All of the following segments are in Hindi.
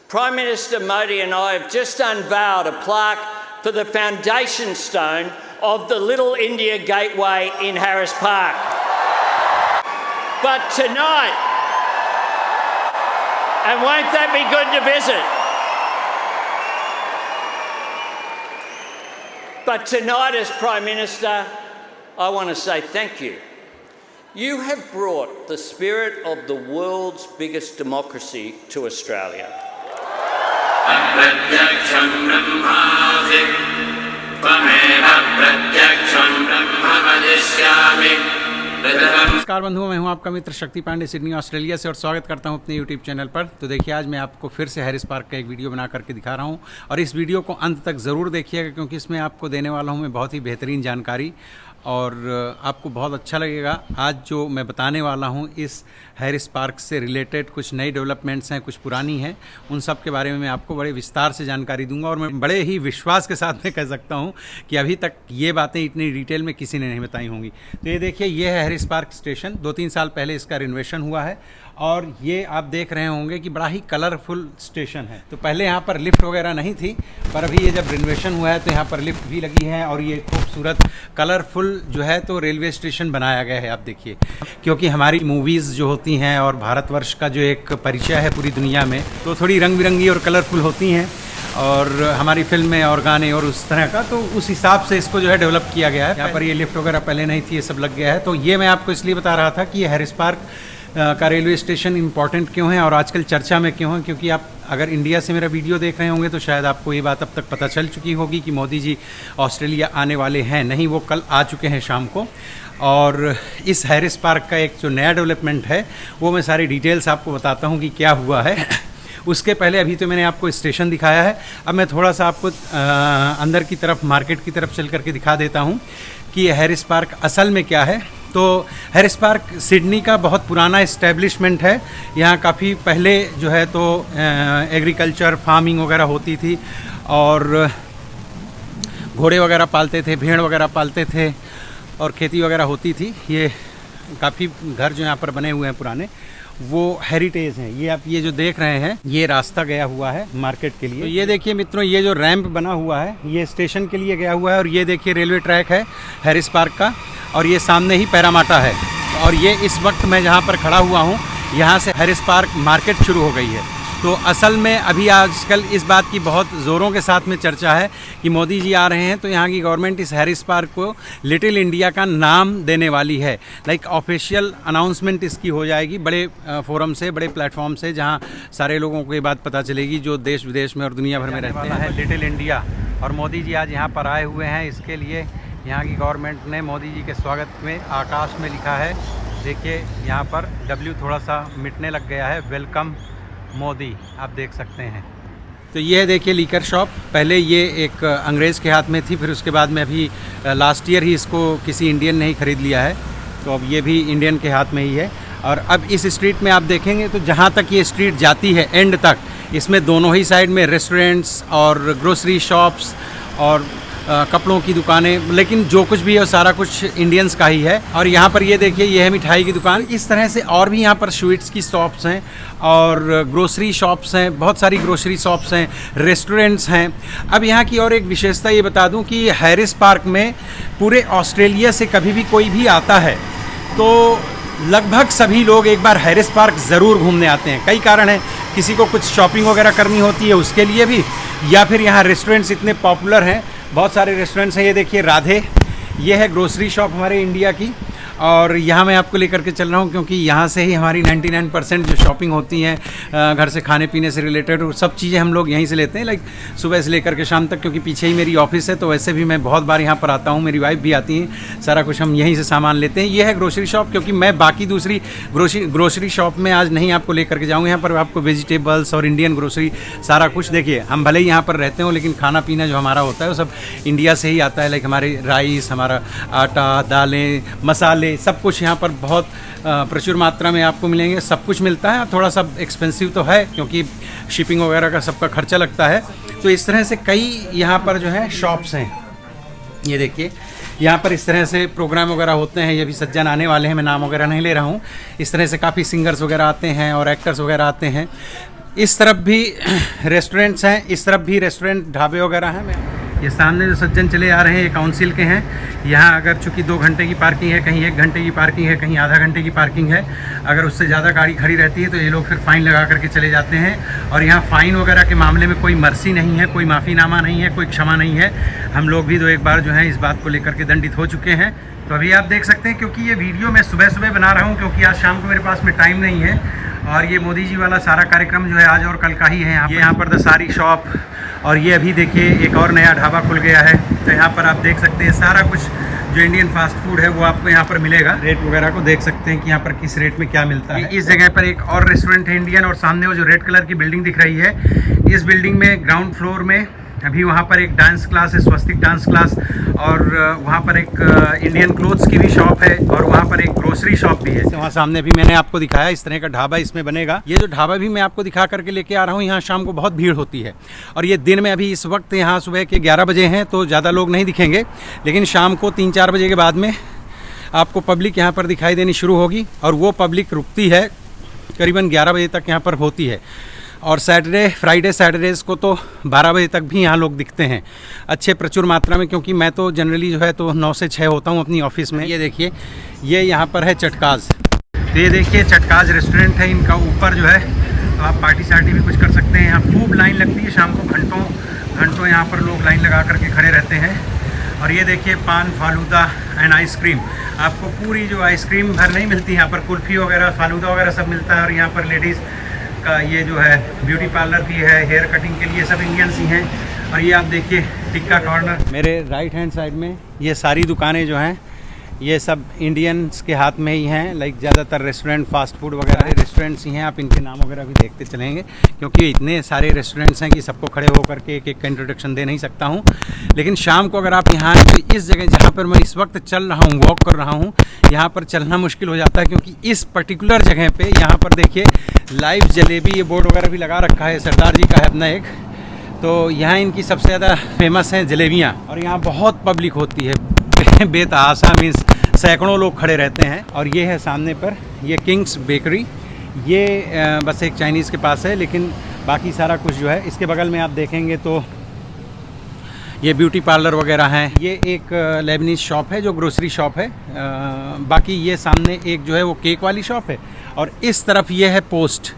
Prime Minister Modi and I have just unveiled a plaque for the foundation stone of the Little India Gateway in Harris Park. But tonight, and won't that be good to visit? But tonight, as Prime Minister, I want to say thank you. You have brought the spirit of the world's biggest democracy to Australia. नमस्कार बंधुओं, मैं हूं आपका मित्र शक्ति पांडे सिडनी ऑस्ट्रेलिया से और स्वागत करता हूं अपने यूट्यूब चैनल पर। तो देखिए, आज मैं आपको फिर से हैरिस पार्क का एक वीडियो बना करके दिखा रहा हूं और इस वीडियो को अंत तक ज़रूर देखिएगा क्योंकि इसमें आपको देने वाला हूं मैं बहुत ही बेहतरीन जानकारी और आपको बहुत अच्छा लगेगा। आज जो मैं बताने वाला हूं इस हैरिस पार्क से रिलेटेड कुछ नई डेवलपमेंट्स हैं, कुछ पुरानी हैं, उन सब के बारे में मैं आपको बड़े विस्तार से जानकारी दूंगा और मैं बड़े ही विश्वास के साथ में कह सकता हूं कि अभी तक ये बातें इतनी डिटेल में किसी ने नहीं बताई होंगी। तो ये देखिए, ये है हैरिस पार्क स्टेशन। 2-3 साल पहले इसका रिनोवेशन हुआ है और ये आप देख रहे होंगे कि बड़ा ही कलरफुल स्टेशन है। तो पहले यहाँ पर लिफ्ट वगैरह नहीं थी, पर अभी ये जब रिनोवेशन हुआ है तो यहाँ पर लिफ्ट भी लगी है और ये खूबसूरत कलरफुल जो है तो रेलवे स्टेशन बनाया गया है। आप देखिए, क्योंकि हमारी मूवीज़ जो होती हैं और भारतवर्ष का जो एक परिचय है पूरी दुनिया में, तो थोड़ी रंग बिरंगी और कलरफुल होती हैं और हमारी फिल्में और गाने और उस तरह का, तो उस हिसाब से इसको जो है डेवलप किया गया है। यहाँ पर ये लिफ्ट वगैरह पहले नहीं थी, ये सब लग गया है। तो ये मैं आपको इसलिए बता रहा था कि ये हैरिस पार्क का रेलवे स्टेशन इम्पॉर्टेंट क्यों है और आजकल चर्चा में क्यों है, क्योंकि आप अगर इंडिया से मेरा वीडियो देख रहे होंगे तो शायद आपको ये बात अब तक पता चल चुकी होगी कि मोदी जी ऑस्ट्रेलिया आने वाले हैं। नहीं, वो कल आ चुके हैं शाम को। और इस हैरिस पार्क का एक जो नया डेवलपमेंट है वो मैं सारी डिटेल्स आपको बताता हूँ कि क्या हुआ है। उसके पहले अभी तो मैंने आपको स्टेशन दिखाया है, अब मैं थोड़ा सा आपको अंदर की तरफ, मार्केट की तरफ चल करके दिखा देता हूँ कि ये हैरिस पार्क असल में क्या है। तो हैरिस पार्क सिडनी का बहुत पुराना इस्टेब्लिशमेंट है। यहाँ काफ़ी पहले जो है तो एग्रीकल्चर, फार्मिंग वगैरह होती थी और घोड़े वगैरह पालते थे, भेड़ वगैरह पालते थे और खेती वगैरह होती थी। ये काफ़ी घर जो यहाँ पर बने हुए हैं पुराने, वो हेरिटेज हैं। ये आप ये जो देख रहे हैं, ये रास्ता गया हुआ है मार्केट के लिए। तो ये देखिए मित्रों, ये जो रैंप बना हुआ है ये स्टेशन के लिए गया हुआ है और ये देखिए रेलवे ट्रैक है हैरिस पार्क का और ये सामने ही पैरामाटा है। और ये इस वक्त मैं जहाँ पर खड़ा हुआ हूँ, यहाँ से हैरिस पार्क मार्केट शुरू हो गई है। तो असल में अभी आजकल इस बात की बहुत ज़ोरों के साथ में चर्चा है कि मोदी जी आ रहे हैं तो यहाँ की गवर्नमेंट इस हैरिस पार्क को लिटिल इंडिया का नाम देने वाली है। लाइक ऑफिशियल अनाउंसमेंट इसकी हो जाएगी बड़े फोरम से, बड़े प्लेटफॉर्म से, जहाँ सारे लोगों को ये बात पता चलेगी जो देश विदेश में और दुनिया भर में रहते हैं। लिटिल इंडिया और मोदी जी आज यहाँ पर आए हुए हैं, इसके लिए यहाँ की गवर्नमेंट ने मोदी जी के स्वागत में आकाश में लिखा है। देखिए यहाँ पर W थोड़ा सा मिटने लग गया है, वेलकम मोदी, आप देख सकते हैं। तो ये देखिए लीकर शॉप, पहले ये एक अंग्रेज़ के हाथ में थी, फिर उसके बाद में अभी लास्ट ईयर ही इसको किसी इंडियन ने ही ख़रीद लिया है, तो अब ये भी इंडियन के हाथ में ही है। और अब इस स्ट्रीट में आप देखेंगे तो जहाँ तक ये स्ट्रीट जाती है एंड तक, इसमें दोनों ही साइड में रेस्टोरेंट्स और ग्रोसरी शॉप्स और कपड़ों की दुकानें, लेकिन जो कुछ भी है वो सारा कुछ इंडियंस का ही है। और यहाँ पर ये देखिए, ये है मिठाई की दुकान। इस तरह से और भी यहाँ पर स्वीट्स की शॉप्स हैं और ग्रोसरी शॉप्स हैं, बहुत सारी ग्रोसरी शॉप्स हैं, रेस्टोरेंट्स हैं। अब यहाँ की और एक विशेषता ये बता दूँ कि हैरिस पार्क में पूरे ऑस्ट्रेलिया से कभी भी कोई भी आता है तो लगभग सभी लोग एक बार हैरिस पार्क ज़रूर घूमने आते हैं। कई कारण हैं, किसी को कुछ शॉपिंग वगैरह करनी होती है उसके लिए भी, या फिर यहाँ रेस्टोरेंट्स इतने पॉपुलर हैं, बहुत सारे रेस्टोरेंट्स हैं। ये देखिए राधे, ये है ग्रोसरी शॉप हमारे इंडिया की और यहाँ मैं आपको लेकर के चल रहा हूँ क्योंकि यहाँ से ही हमारी 99% जो शॉपिंग होती हैं घर से खाने पीने से रिलेटेड वो सब चीज़ें हम लोग यहीं से लेते हैं। लाइक सुबह से लेकर के शाम तक, क्योंकि पीछे ही मेरी ऑफिस है तो वैसे भी मैं बहुत बार यहाँ पर आता हूँ, मेरी वाइफ भी आती हैं, सारा कुछ हम यहीं से सामान लेते हैं। ये है ग्रोसरी शॉप, क्योंकि मैं बाकी दूसरी ग्रोसरी शॉप में आज नहीं आपको लेकर के जाऊँगा। यहाँ पर आपको वेजिटेबल्स और इंडियन ग्रोसरी सारा कुछ, देखिए हम भले ही यहाँ पर रहते हो लेकिन खाना पीना जो हमारा होता है वो सब इंडिया से ही आता है। लाइक हमारे राइस, हमारा आटा, दालें, मसाले, सब कुछ यहाँ पर बहुत प्रचुर मात्रा में आपको मिलेंगे। सब कुछ मिलता है, थोड़ा सा एक्सपेंसिव तो है क्योंकि शिपिंग वगैरह का सबका खर्चा लगता है। तो इस तरह से कई यहाँ पर जो है शॉप्स हैं। ये देखिए यहाँ पर इस तरह से प्रोग्राम वगैरह होते हैं। ये भी सज्जन आने वाले हैं, मैं नाम वगैरह नहीं ले रहा हूँ। इस तरह से काफ़ी सिंगर्स वगैरह आते हैं और एक्टर्स वगैरह आते हैं। इस तरफ भी रेस्टोरेंट्स हैं, इस तरफ भी रेस्टोरेंट ढाबे वगैरह हैं। ये सामने जो सज्जन चले आ रहे हैं ये काउंसिल के हैं। यहाँ अगर चूँकि 2 घंटे की पार्किंग है, कहीं 1 घंटे की पार्किंग है, कहीं आधा घंटे की पार्किंग है, अगर उससे ज़्यादा गाड़ी खड़ी रहती है तो ये लोग फिर फ़ाइन लगा करके चले जाते हैं। और यहाँ फ़ाइन वगैरह के मामले में कोई मर्सी नहीं है, कोई माफ़ीनामा नहीं है, कोई क्षमा नहीं है। हम लोग भी 2-1 बार जो है इस बात को लेकर के दंडित हो चुके हैं। तो अभी आप देख सकते हैं, क्योंकि ये वीडियो मैं सुबह बना रहा हूँ क्योंकि आज शाम को मेरे पास में टाइम नहीं है, और ये मोदी जी वाला सारा कार्यक्रम जो है आज और कल का ही है। यहाँ पर द सारी शॉप, और ये अभी देखिए एक और नया ढाबा खुल गया है। तो यहाँ पर आप देख सकते हैं सारा कुछ जो इंडियन फास्ट फूड है वो आपको यहाँ पर मिलेगा। रेट वगैरह को देख सकते हैं कि यहाँ पर किस रेट में क्या मिलता है। इस जगह पर एक और रेस्टोरेंट है इंडियन, और सामने वो जो रेड कलर की बिल्डिंग दिख रही है, इस बिल्डिंग में ग्राउंड फ्लोर में अभी वहाँ पर एक डांस क्लास है, स्वस्तिक डांस क्लास, और वहाँ पर एक इंडियन क्लोथ्स की भी शॉप है, और वहाँ पर एक ग्रोसरी शॉप भी है। वहाँ सामने भी मैंने आपको दिखाया इस तरह का ढाबा इसमें बनेगा। ये जो ढाबा भी मैं आपको दिखा करके लेके आ रहा हूँ, यहाँ शाम को बहुत भीड़ होती है, और ये दिन में अभी इस वक्त यहाँ सुबह के 11 बजे हैं तो ज़्यादा लोग नहीं दिखेंगे, लेकिन शाम को 3-4 बजे के बाद में आपको पब्लिक यहाँ पर दिखाई देनी शुरू होगी, और वो पब्लिक रुकती है करीबन 11 बजे तक यहाँ पर होती है। और फ्राइडे सैटरडेज़ को तो 12 बजे तक भी यहाँ लोग दिखते हैं अच्छे प्रचुर मात्रा में, क्योंकि मैं तो जनरली जो है तो 9 से 6 होता हूँ अपनी ऑफिस में। ये देखिए, ये यहाँ पर है चटकाज। तो ये देखिए चटकाज रेस्टोरेंट है, इनका ऊपर जो है तो आप पार्टी सार्टी भी कुछ कर सकते हैं। यहाँ खूब लाइन लगती है शाम को, घंटों यहाँ पर लोग लाइन लगा करके खड़े रहते हैं। और ये देखिए पान, फालूदा एंड आइसक्रीम। आपको पूरी जो आइसक्रीम भर नहीं मिलती, यहाँ पर कुल्फ़ी वगैरह, फालूदा वगैरह सब मिलता है। और यहाँ पर लेडीज़ का ये जो है ब्यूटी पार्लर भी है, हेयर कटिंग के लिए सब इंडियंस ही हैं। और ये आप देखिए टिक्का कॉर्नर। मेरे राइट हैंड साइड में ये सारी दुकानें जो हैं ये सब इंडियंस के हाथ में ही हैं। लाइक ज़्यादातर रेस्टोरेंट, फास्ट फूड वगैरह रेस्टोरेंट्स ही हैं। आप इनके नाम वगैरह भी देखते चलेंगे, क्योंकि इतने सारे रेस्टोरेंट्स हैं कि सबको खड़े होकर के एक का इंट्रोडक्शन दे नहीं सकता हूँ। लेकिन शाम को अगर आप यहाँ आए तो इस जगह जहाँ पर मैं इस वक्त चल रहा हूँ, वॉक कर रहा हूँ, यहाँ पर चलना मुश्किल हो जाता है, क्योंकि इस पर्टिकुलर जगह पे यहाँ पर देखिए लाइव जलेबी, ये बोर्ड वगैरह भी लगा रखा है, सरदार जी का है अपना एक। तो यहाँ इनकी सबसे ज़्यादा फेमस हैं जलेबियाँ, और यहाँ बहुत पब्लिक होती है बेतहाशा, मीन्स सैकड़ों लोग खड़े रहते हैं। और ये है सामने पर ये किंग्स बेकरी, ये बस एक चाइनीज़ के पास है, लेकिन बाकी सारा कुछ जो है इसके बगल में आप देखेंगे तो ये ब्यूटी पार्लर वगैरह हैं। ये एक लेबनीज शॉप है जो ग्रोसरी शॉप है। बाकी ये सामने एक जो है वो केक वाली शॉप है, और इस तरफ ये है पोस्ट,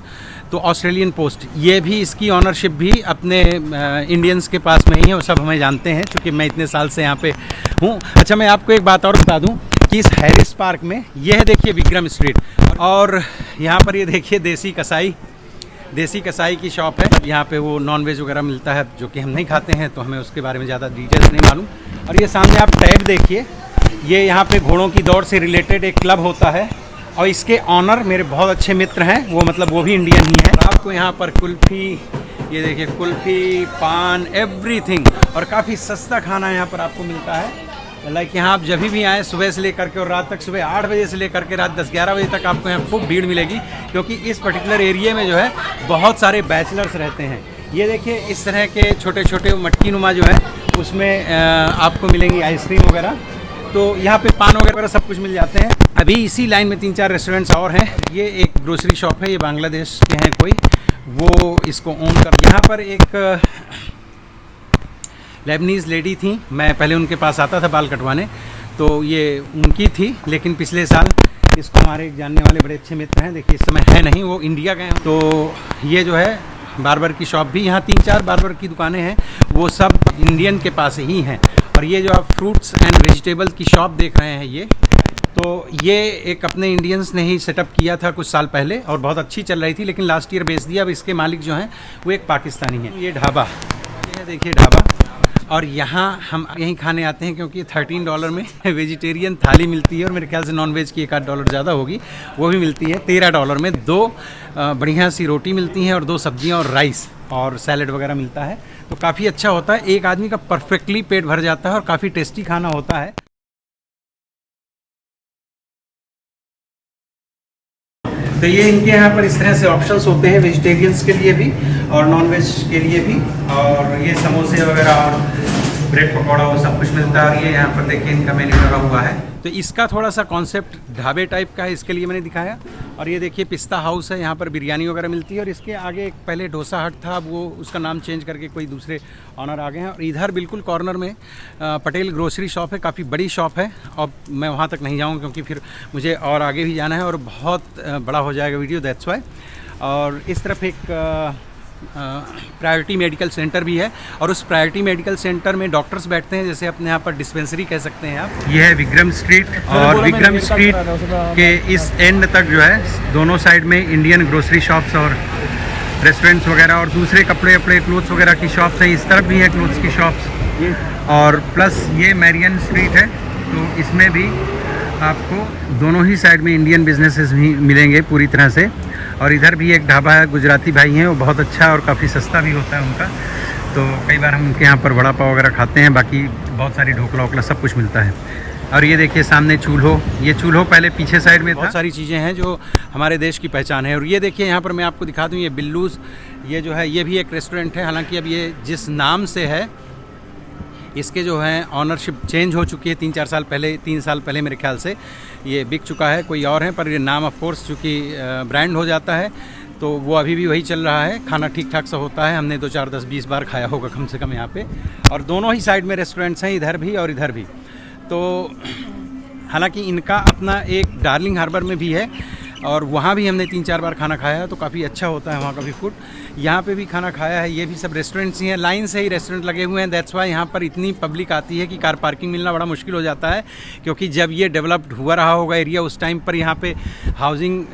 तो ऑस्ट्रेलियन पोस्ट। ये भी, इसकी ऑनरशिप भी अपने इंडियंस के पास में ही है, वो सब हमें जानते हैं क्योंकि मैं इतने साल से यहाँ पे हूँ। अच्छा, मैं आपको एक बात और बता दूँ कि इस हैरिस पार्क में ये है देखिए विक्रम स्ट्रीट, और यहाँ पर ये देखिए देसी कसाई की शॉप है। यहाँ पे वो नॉन वेज वगैरह मिलता है जो कि हम नहीं खाते हैं, तो हमें उसके बारे में ज़्यादा डिटेल्स नहीं मालूम। और ये सामने आप टैग देखिए, ये यहाँ पे घोड़ों की दौड़ से रिलेटेड एक क्लब होता है, और इसके ऑनर मेरे बहुत अच्छे मित्र हैं, वो भी इंडियन ही हैं। आपको यहाँ पर कुल्फ़ी, ये देखिए कुल्फ़ी, पान, एवरीथिंग, और काफ़ी सस्ता खाना यहाँ पर आपको मिलता है। लाइक यहाँ आप जब भी आएँ सुबह से लेकर के और रात तक, सुबह 8 बजे से लेकर के रात 10-11 बजे तक आपको यहाँ खूब भीड़ मिलेगी, क्योंकि इस पर्टिकुलर एरिया में जो है बहुत सारे बैचलर्स रहते हैं। ये देखिए इस तरह के छोटे छोटे मटकी नुमा जो है उसमें आपको मिलेंगी आइसक्रीम वगैरह, तो यहाँ पे पान वगैरह सब कुछ मिल जाते हैं। अभी इसी लाइन में 3-4 रेस्टोरेंट्स और हैं। ये एक ग्रोसरी शॉप है, ये बांग्लादेश के हैं कोई, वो इसको ओन कर। यहाँ पर एक लेबनीज़ लेडी थी, मैं पहले उनके पास आता था बाल कटवाने, तो ये उनकी थी, लेकिन पिछले साल इसको हमारे एक जानने वाले बड़े अच्छे मित्र हैं, देखिए इस समय है नहीं, वो इंडिया गए। तो ये जो है बार्बर की शॉप भी, यहाँ 3-4 बार्बर की दुकानें हैं, वो सब इंडियन के पास ही हैं। और ये जो आप फ्रूट्स एंड वेजिटेबल की शॉप देख रहे हैं, ये एक अपने इंडियंस ने ही सेटअप किया था कुछ साल पहले, और बहुत अच्छी चल रही थी, लेकिन लास्ट ईयर बेच दिया। अब इसके मालिक जो हैं वो एक पाकिस्तानी हैं। ये ढाबा, ये देखिए ढाबा, और यहाँ हम यहीं खाने आते हैं क्योंकि $13 में वेजिटेरियन थाली मिलती है, और मेरे ख्याल से नॉन वेज की $1 ज़्यादा होगी, वो भी मिलती है। $13 में 2 बढ़िया सी रोटी मिलती हैं, और 2 सब्जियाँ और राइस और सैलेड वगैरह मिलता है, तो काफ़ी अच्छा होता है। एक आदमी का परफेक्टली पेट भर जाता है, और काफ़ी टेस्टी खाना होता है। तो ये इनके यहाँ पर इस तरह से ऑप्शंस होते हैं वेजिटेरियंस के लिए भी और नॉन वेज के लिए भी। और ये समोसे वगैरह और ब्रेड पकौड़ा वो सब कुछ मिलता है। और ये यहाँ पर देखिए इनका मेन्यू लगा हुआ है। तो इसका थोड़ा सा कॉन्सेप्ट ढाबे टाइप का है, इसके लिए मैंने दिखाया। और ये देखिए पिस्ता हाउस है, यहाँ पर बिरयानी वगैरह मिलती है। और इसके आगे एक पहले डोसा हट था, अब वो उसका नाम चेंज करके कोई दूसरे ऑनर आ गए हैं। और इधर बिल्कुल कॉर्नर में पटेल ग्रोसरी शॉप है, काफ़ी बड़ी शॉप है। अब मैं वहाँ तक नहीं जाऊँगा क्योंकि फिर मुझे और आगे भी जाना है और बहुत बड़ा हो जाएगा वीडियो, दैट्स वाई। और इस तरफ एक प्रायोरिटी मेडिकल सेंटर भी है और उस प्रायोरिटी मेडिकल सेंटर में डॉक्टर्स बैठते हैं, जैसे अपने यहाँ पर डिस्पेंसरी कह सकते हैं आप। ये है विक्रम स्ट्रीट और विक्रम स्ट्रीट के इस एंड तक जो है दोनों साइड में इंडियन ग्रोसरी शॉप्स और रेस्टोरेंट्स वगैरह और दूसरे कपड़े क्लोथ्स वगैरह की शॉप्स हैं। इस तरफ भी है क्लोथ्स की शॉप्स। और प्लस ये मैरियन स्ट्रीट है, तो इसमें भी आपको दोनों ही साइड में इंडियन बिजनेसेस भी मिलेंगे पूरी तरह से। और इधर भी एक ढाबा है, गुजराती भाई हैं, वो बहुत अच्छा और काफ़ी सस्ता भी होता है उनका। तो कई बार हम उनके यहाँ पर वड़ा पाव वगैरह खाते हैं, बाकी बहुत सारी ढोकला वोकला सब कुछ मिलता है। और ये देखिए सामने चूल्हो, ये चूल्हो पहले पीछे साइड में था। बहुत सारी चीज़ें हैं जो हमारे देश की पहचान है। और ये देखिए यहाँ पर मैं आपको दिखा दूँ, ये बिल्लूज़, ये जो है ये भी एक रेस्टोरेंट है। हालांकि अब ये जिस नाम से है इसके जो है ऑनरशिप चेंज हो चुकी है 3 साल पहले मेरे ख्याल से ये बिक चुका है, कोई और है। पर ये नाम ऑफ कोर्स चूँकि ब्रांड हो जाता है तो वो अभी भी वही चल रहा है। खाना ठीक ठाक सा होता है, हमने 2, 4, 10, 20 बार खाया होगा कम से कम यहाँ पे। और दोनों ही साइड में रेस्टोरेंट्स हैं, इधर भी और इधर भी। तो हालांकि इनका अपना एक डार्लिंग हार्बर में भी है और वहाँ भी हमने 3-4 बार खाना खाया है, तो काफ़ी अच्छा होता है वहाँ का भी फूड। यहाँ पे भी खाना खाया है। ये भी सब रेस्टोरेंट्स ही हैं, लाइन से ही रेस्टोरेंट लगे हुए हैं। दैट्स वाई यहाँ पर इतनी पब्लिक आती है कि कार पार्किंग मिलना बड़ा मुश्किल हो जाता है, क्योंकि जब ये डेवलप्ड हुआ रहा होगा एरिया उस टाइम पर यहाँ पे हाउसिंग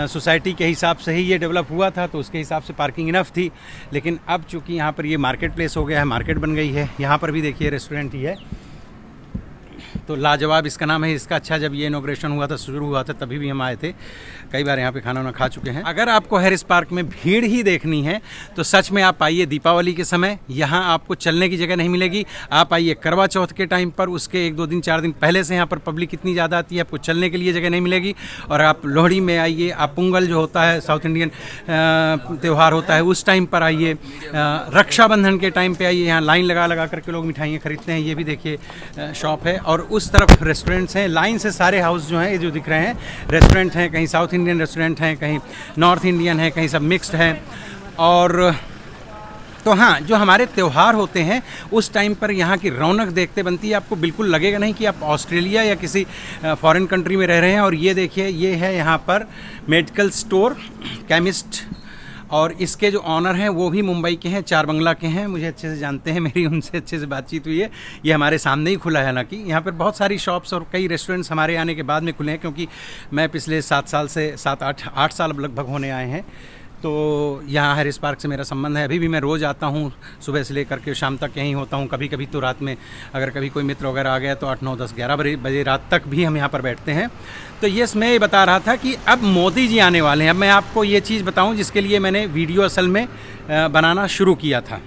सोसाइटी के हिसाब से ही ये डेवलप हुआ था, तो उसके हिसाब से पार्किंग इनफ थी। लेकिन अब चूँकि यहाँ पर ये मार्केट प्लेस हो गया है, मार्केट बन गई है, यहाँ पर भी देखिए रेस्टोरेंट ही है। तो लाजवाब इसका नाम है। इसका अच्छा जब ये इनॉग्रेशन हुआ था, शुरू हुआ था, तभी भी हम आए थे, कई बार यहाँ पे खाना वाना खा चुके हैं। अगर आपको हैरिस पार्क में भीड़ ही देखनी है तो सच में आप आइए दीपावली के समय, यहाँ आपको चलने की जगह नहीं मिलेगी। आप आइए करवा चौथ के टाइम पर, उसके 1-2 दिन 4 दिन पहले से यहाँ पर पब्लिक इतनी ज़्यादा आती है, आपको चलने के लिए जगह नहीं मिलेगी। और आप लोहड़ी में आइए, आप पोंगल जो होता है साउथ इंडियन त्यौहार होता है उस टाइम पर आइए, रक्षाबंधन के टाइम पर आइए। यहाँ लाइन लगा करके लोग मिठाइयाँ खरीदते हैं। ये भी देखिए शॉप है और उस तरफ रेस्टोरेंट्स हैं, लाइन से सारे हाउस जो हैं ये जो दिख रहे हैं रेस्टोरेंट हैं। कहीं साउथ इंडियन रेस्टोरेंट हैं, कहीं नॉर्थ इंडियन है, कहीं सब मिक्स्ड हैं। और तो हाँ, जो हमारे त्यौहार होते हैं उस टाइम पर यहाँ की रौनक देखते बनती है। आपको बिल्कुल लगेगा नहीं कि आप ऑस्ट्रेलिया या किसी फॉरेन कंट्री में रह रहे हैं। और ये देखिए, ये है यहाँ पर मेडिकल स्टोर, केमिस्ट, और इसके जो ऑनर हैं वो भी मुंबई के हैं, 4 बंगला के हैं, मुझे अच्छे से जानते हैं, मेरी उनसे अच्छे से बातचीत हुई है। ये हमारे सामने ही खुला है। हालांकि यहाँ पर बहुत सारी शॉप्स और कई रेस्टोरेंट्स हमारे आने के बाद में खुले हैं, क्योंकि मैं पिछले 8 साल लगभग होने आए हैं। तो यहाँ हैरिस पार्क से मेरा संबंध है। अभी भी मैं रोज़ आता हूँ, सुबह से लेकर के शाम तक यहीं होता हूँ। कभी कभी तो रात में अगर कभी कोई मित्र वगैरह आ गया तो 8, 9, 10, 11 बजे रात तक भी हम यहाँ पर बैठते हैं। तो मैं ये बता रहा था कि अब मोदी जी आने वाले हैं। अब मैं आपको ये चीज़ बताऊँ जिसके लिए मैंने वीडियो असल में बनाना शुरू किया था।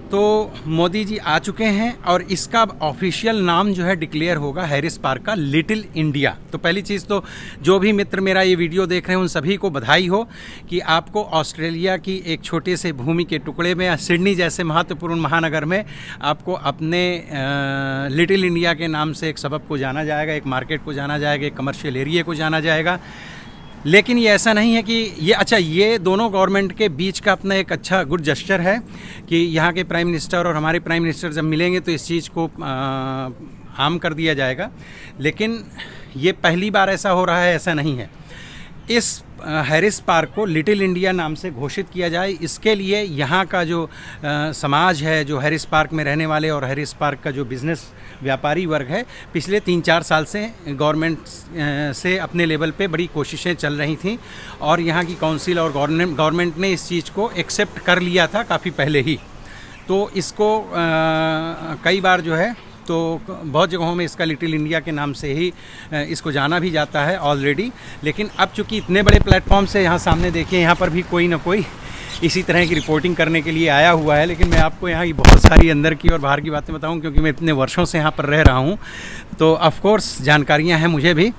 तो मोदी जी आ चुके हैं और इसका ऑफिशियल नाम जो है डिक्लेयर होगा हैरिस पार्क का लिटिल इंडिया। तो पहली चीज़ तो जो भी मित्र मेरा ये वीडियो देख रहे हैं उन सभी को बधाई हो कि आपको ऑस्ट्रेलिया की एक छोटे से भूमि के टुकड़े में या सिडनी जैसे महत्वपूर्ण महानगर में आपको अपने लिटिल इंडिया के नाम से एक सबब को जाना जाएगा, एक मार्केट को जाना जाएगा, एक कमर्शियल एरिया को जाना जाएगा। लेकिन ये ऐसा नहीं है कि ये दोनों गवर्नमेंट के बीच का अपना एक अच्छा गुड जेस्चर है कि यहाँ के प्राइम मिनिस्टर और हमारे प्राइम मिनिस्टर जब मिलेंगे तो इस चीज़ को आम कर दिया जाएगा। लेकिन ये पहली बार ऐसा हो रहा है, ऐसा नहीं है। इस हैरिस पार्क को लिटिल इंडिया नाम से घोषित किया जाए, इसके लिए यहाँ का जो समाज है, जो हैरिस पार्क में रहने वाले और हैरिस पार्क का जो बिज़नेस व्यापारी वर्ग है, पिछले 3-4 साल से गवर्नमेंट से अपने लेवल पे बड़ी कोशिशें चल रही थी और यहाँ की काउंसिल और गवर्नमेंट ने इस चीज़ को एक्सेप्ट कर लिया था काफ़ी पहले ही। तो इसको कई बार जो है तो बहुत जगहों में इसका लिटिल इंडिया के नाम से ही इसको जाना भी जाता है ऑलरेडी। लेकिन अब चूँकि इतने बड़े प्लेटफॉर्म से यहाँ सामने देखिए, यहाँ पर भी कोई ना कोई इसी तरह की रिपोर्टिंग करने के लिए आया हुआ है। लेकिन मैं आपको यहाँ की बहुत सारी अंदर की और बाहर की बातें बताऊँ, क्योंकि मैं इतने वर्षों से यहाँ पर रह रहा हूँ, तो ऑफ कोर्स जानकारियाँ हैं मुझे भी।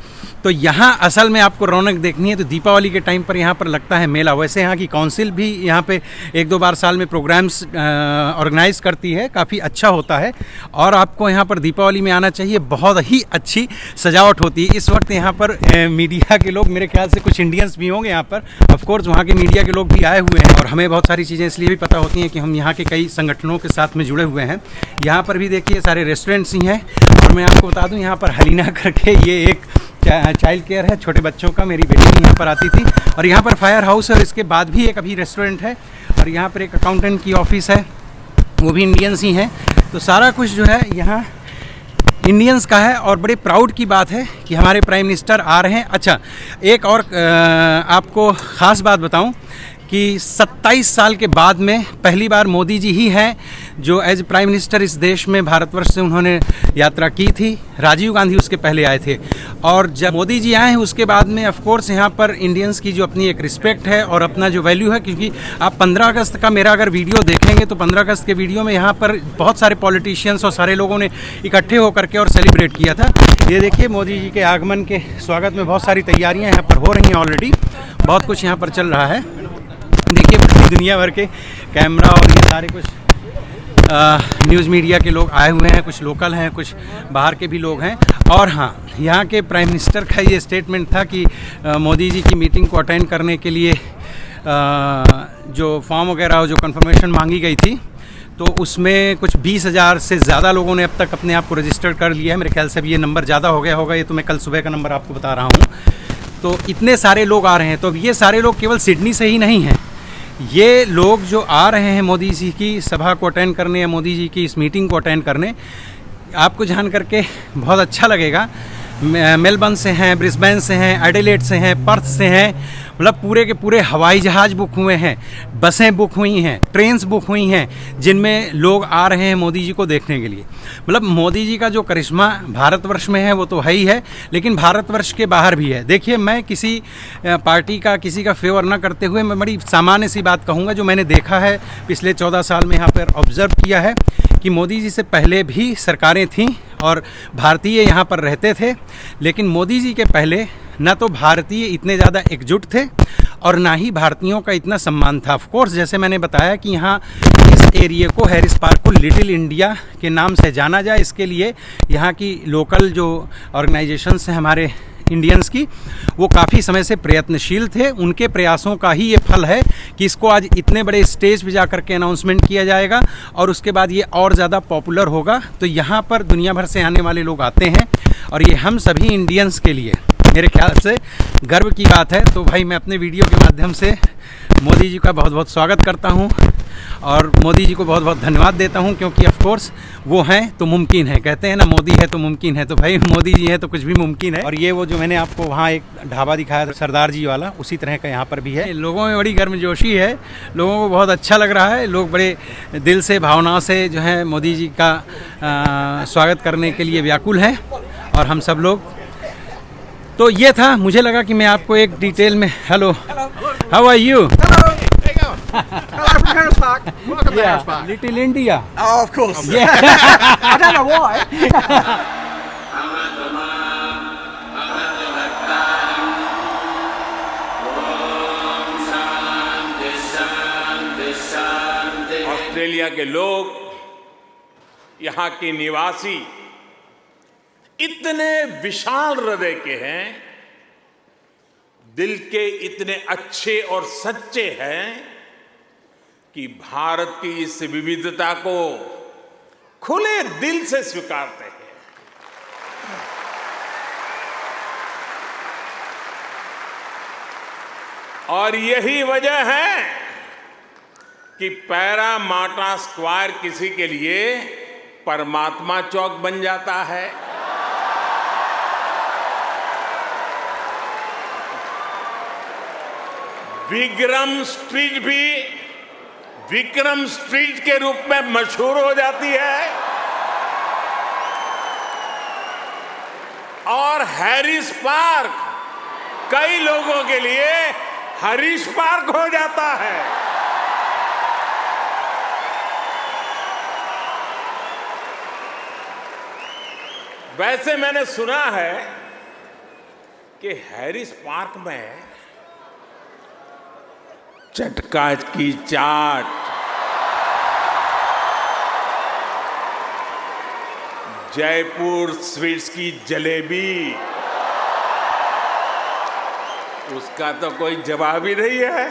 तो यहाँ असल में आपको रौनक देखनी है तो दीपावली के टाइम पर यहाँ पर लगता है मेला। वैसे यहाँ की काउंसिल भी यहाँ पे 1-2 बार साल में प्रोग्राम्स ऑर्गेनाइज करती है, काफ़ी अच्छा होता है। और आपको यहाँ पर दीपावली में आना चाहिए, बहुत ही अच्छी सजावट होती है। इस वक्त यहाँ पर मीडिया के लोग, मेरे ख्याल से कुछ इंडियंस भी होंगे यहाँ पर, ऑफ कोर्स वहाँ के मीडिया के लोग भी आए हुए हैं। और हमें बहुत सारी चीज़ें इसलिए भी पता होती हैं कि हम यहाँ के कई संगठनों के साथ में जुड़े हुए हैं। यहाँ पर भी देखिए सारे रेस्टोरेंट्स ही हैं। और मैं आपको बता दूँ यहाँ पर हलीना करके ये एक चाइल्ड केयर है छोटे बच्चों का, मेरी बेटी यहाँ पर आती थी। और यहाँ पर फायर हाउस है, और इसके बाद भी एक अभी रेस्टोरेंट है। और यहाँ पर एक अकाउंटेंट की ऑफिस है, वो भी इंडियंस ही हैं। तो सारा कुछ जो है यहाँ इंडियंस का है। और बड़े प्राउड की बात है कि हमारे प्राइम मिनिस्टर आ रहे हैं। अच्छा, एक और आपको ख़ास बात बताऊं कि 27 साल के बाद में पहली बार मोदी जी ही हैं जो एज प्राइम मिनिस्टर इस देश में भारतवर्ष से उन्होंने यात्रा की थी। राजीव गांधी उसके पहले आए थे। और जब मोदी जी आए हैं उसके बाद में ऑफ कोर्स यहाँ पर इंडियंस की जो अपनी एक रिस्पेक्ट है और अपना जो वैल्यू है, क्योंकि आप 15 अगस्त का मेरा अगर वीडियो देखेंगे तो 15 अगस्त के वीडियो में यहाँ पर बहुत सारे पॉलिटिशियंस और सारे लोगों ने इकट्ठे होकर के और सेलिब्रेट किया था। ये देखिए मोदी जी के आगमन के स्वागत में बहुत सारी तैयारियाँ यहाँ पर हो रही हैं ऑलरेडी, बहुत कुछ यहाँ पर चल रहा है। देखिए पूरी दुनिया भर के कैमरा और ये सारे कुछ न्यूज़ मीडिया के लोग आए हुए हैं, कुछ लोकल हैं, कुछ बाहर के भी लोग हैं। और हाँ, यहाँ के प्राइम मिनिस्टर का ये स्टेटमेंट था कि मोदी जी की मीटिंग को अटेंड करने के लिए जो फॉर्म वगैरह जो कंफर्मेशन मांगी गई थी, तो उसमें कुछ 20,000 से ज़्यादा लोगों ने अब तक अपने आप को रजिस्टर कर लिया है। मेरे ख्याल से अब ये नंबर ज़्यादा हो गया होगा, ये तो मैं कल सुबह का नंबर आपको बता रहा हूँ। तो इतने सारे लोग आ रहे हैं। तो अब ये सारे लोग केवल सिडनी से ही नहीं हैं, ये लोग जो आ रहे हैं मोदी जी की सभा को अटेंड करने या मोदी जी की इस मीटिंग को अटेंड करने, आपको जान करके बहुत अच्छा लगेगा। मेलबर्न से हैं, ब्रिस्बेन से हैं, एडिलेड से हैं, पर्थ से हैं, मतलब पूरे के पूरे हवाई जहाज़ बुक हुए हैं, बसें बुक हुई हैं, ट्रेन्स बुक हुई हैं, जिनमें लोग आ रहे हैं मोदी जी को देखने के लिए। मतलब मोदी जी का जो करिश्मा भारतवर्ष में है वो तो है ही है, लेकिन भारतवर्ष के बाहर भी है। देखिए, मैं किसी पार्टी का किसी का फेवर ना करते हुए मैं बड़ी सामान्य सी बात कहूँगा जो मैंने देखा है पिछले 14 साल में यहाँ पर ऑब्ज़र्व किया है कि मोदी जी से पहले भी सरकारें थीं और भारतीय यहाँ पर रहते थे, लेकिन मोदी जी के पहले ना तो भारतीय इतने ज़्यादा एकजुट थे और ना ही भारतीयों का इतना सम्मान था। ऑफ कोर्स जैसे मैंने बताया कि यहाँ इस एरिया को, हैरिस पार्क को लिटिल इंडिया के नाम से जाना जाए, इसके लिए यहाँ की लोकल जो ऑर्गेनाइजेशंस हैं हमारे इंडियंस की, वो काफ़ी समय से प्रयत्नशील थे। उनके प्रयासों का ही ये फल है कि इसको आज इतने बड़े स्टेज पे जा कर के अनाउंसमेंट किया जाएगा और उसके बाद ये और ज़्यादा पॉपुलर होगा। तो यहाँ पर दुनिया भर से आने वाले लोग आते हैं और ये हम सभी इंडियंस के लिए मेरे ख्याल से गर्व की बात है। तो भाई मैं अपने वीडियो के माध्यम से मोदी जी का बहुत बहुत स्वागत करता हूँ और मोदी जी को बहुत बहुत धन्यवाद देता हूँ, क्योंकि ऑफ कोर्स वो हैं तो मुमकिन है। कहते हैं ना, मोदी है तो मुमकिन है, तो भाई मोदी जी हैं तो कुछ भी मुमकिन है। और ये वो जो मैंने आपको वहाँ एक ढाबा दिखाया था सरदार जी वाला, उसी तरह का यहाँ पर भी है। लोगों में बड़ी गर्मजोशी है, लोगों को बहुत अच्छा लग रहा है, लोग बड़े दिल से भावनाओं से जो है मोदी जी का स्वागत करने के लिए व्याकुल हैं और हम सब लोग। तो ये था, मुझे लगा कि मैं आपको एक डिटेल में hello how are you Hello from Harris Park. Welcome to Harris Park. Little India Oh, of course. Yeah. I don't know why. Australia के लोग, यहाँ के निवासी इतने विशाल हृदय के हैं, दिल के इतने अच्छे और सच्चे हैं कि भारत की इस विविधता को खुले दिल से स्वीकारते हैं। और यही वजह है कि पैरामाटा स्क्वायर किसी के लिए परमात्मा चौक बन जाता है। विक्रम स्ट्रीट भी विक्रम स्ट्रीट के रूप में मशहूर हो जाती है और हैरिस पार्क कई लोगों के लिए हरीश पार्क हो जाता है। वैसे मैंने सुना है कि हैरिस पार्क में चटका की चाट, जयपुर स्वीट्स की जलेबी, उसका तो कोई जवाब ही नहीं है।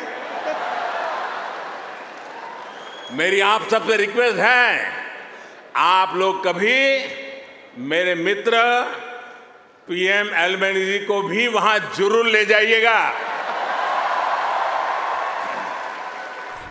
मेरी आप सबसे रिक्वेस्ट है, आप लोग कभी मेरे मित्र पीएम एल्बेनीज़ी को भी वहां जरूर ले जाइएगा।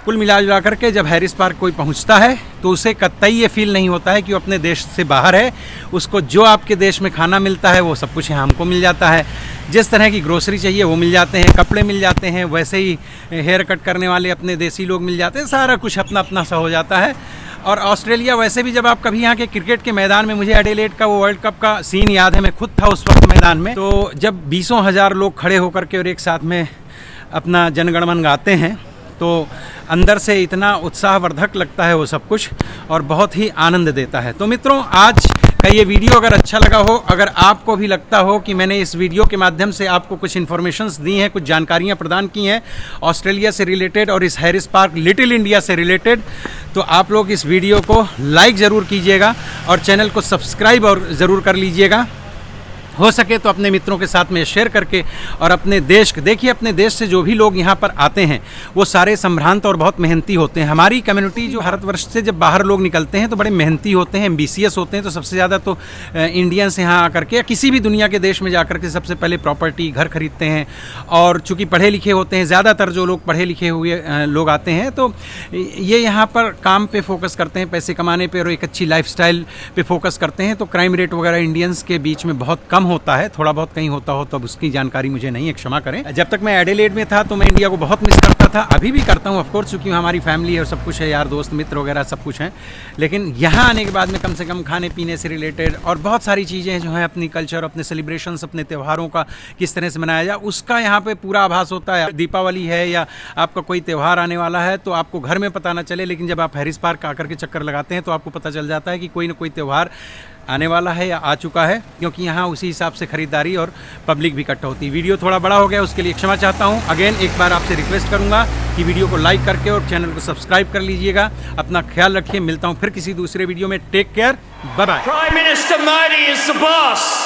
कुल मिला करके जब हैरिस पार्क कोई पहुंचता है तो उसे कतई ये फील नहीं होता है कि वो अपने देश से बाहर है। उसको जो आपके देश में खाना मिलता है वो सब कुछ यहाँ हमको मिल जाता है। जिस तरह की ग्रोसरी चाहिए वो मिल जाते हैं, कपड़े मिल जाते हैं, वैसे ही हेयर कट करने वाले अपने देसी लोग मिल जाते हैं, सारा कुछ अपना अपना सा हो जाता है। और ऑस्ट्रेलिया वैसे भी, जब आप कभी यहाँ के क्रिकेट के मैदान में, मुझे एडिलेड का वो वर्ल्ड कप का सीन याद है, मैं खुद था उस वक्त मैदान में, तो जब 20,000 लोग खड़े होकर के और एक साथ में अपना जनगणमन गाते हैं तो अंदर से इतना उत्साहवर्धक लगता है वो सब कुछ, और बहुत ही आनंद देता है। तो मित्रों, आज का ये वीडियो अगर अच्छा लगा हो, अगर आपको भी लगता हो कि मैंने इस वीडियो के माध्यम से आपको कुछ इन्फॉर्मेशंस दी हैं, कुछ जानकारियां प्रदान की हैं ऑस्ट्रेलिया से रिलेटेड और इस हैरिस पार्क लिटिल इंडिया से रिलेटेड, तो आप लोग इस वीडियो को लाइक ज़रूर कीजिएगा और चैनल को सब्सक्राइब और ज़रूर कर लीजिएगा। हो सके तो अपने मित्रों के साथ में शेयर करके, और अपने देश, देखिए अपने देश से जो भी लोग यहाँ पर आते हैं वो सारे संभ्रांत और बहुत मेहनती होते हैं। हमारी कम्युनिटी जो भारतवर्ष से जब बाहर लोग निकलते हैं तो बड़े मेहनती होते हैं, एम्बिशियस होते हैं। तो सबसे ज़्यादा तो इंडियंस यहाँ आकर के या किसी भी दुनिया के देश में जाकर के सबसे पहले प्रॉपर्टी, घर खरीदते हैं। और चूँकि पढ़े लिखे होते हैं, ज़्यादातर जो लोग पढ़े लिखे हुए लोग आते हैं तो ये यहाँ पर काम पे फोकस करते हैं, पैसे कमाने पे और एक अच्छी लाइफस्टाइल पे फोकस करते हैं। तो क्राइम रेट वगैरह इंडियंस के बीच में बहुत कम होता है, थोड़ा बहुत कहीं होता हो तो अब उसकी जानकारी मुझे नहीं है, क्षमा करें। जब तक मैं एडिलेड में था तो मैं इंडिया को बहुत मिस करता था, अभी भी करता हूँ ऑफकोर्स, क्योंकि हमारी फैमिली है और सब कुछ है, यार दोस्त मित्र वगैरह सब कुछ हैं। लेकिन यहाँ आने के बाद में कम से कम खाने पीने से रिलेटेड और बहुत सारी चीज़ें जो हैं, अपनी कल्चर, अपने सेलिब्रेशंस, अपने त्योहारों का किस तरह से मनाया जाए, उसका यहाँ पे पूरा आभास होता है। दीपावली है या आपका कोई त्यौहार आने वाला है तो आपको घर में पता ना चले, लेकिन जब आप हैरिस पार्क आकर के चक्कर लगाते हैं तो आपको पता चल जाता है कि कोई ना कोई त्यौहार आने वाला है या आ चुका है, क्योंकि यहाँ उसी हिसाब से खरीदारी और पब्लिक भी इकट्ठा होती है। वीडियो थोड़ा बड़ा हो गया, उसके लिए क्षमा चाहता हूँ। अगेन एक बार आपसे रिक्वेस्ट करूँगा कि वीडियो को लाइक करके और चैनल को सब्सक्राइब कर लीजिएगा। अपना ख्याल रखिए, मिलता हूँ फिर किसी दूसरे वीडियो में। Take care, bye bye. Prime Minister Modi is the boss.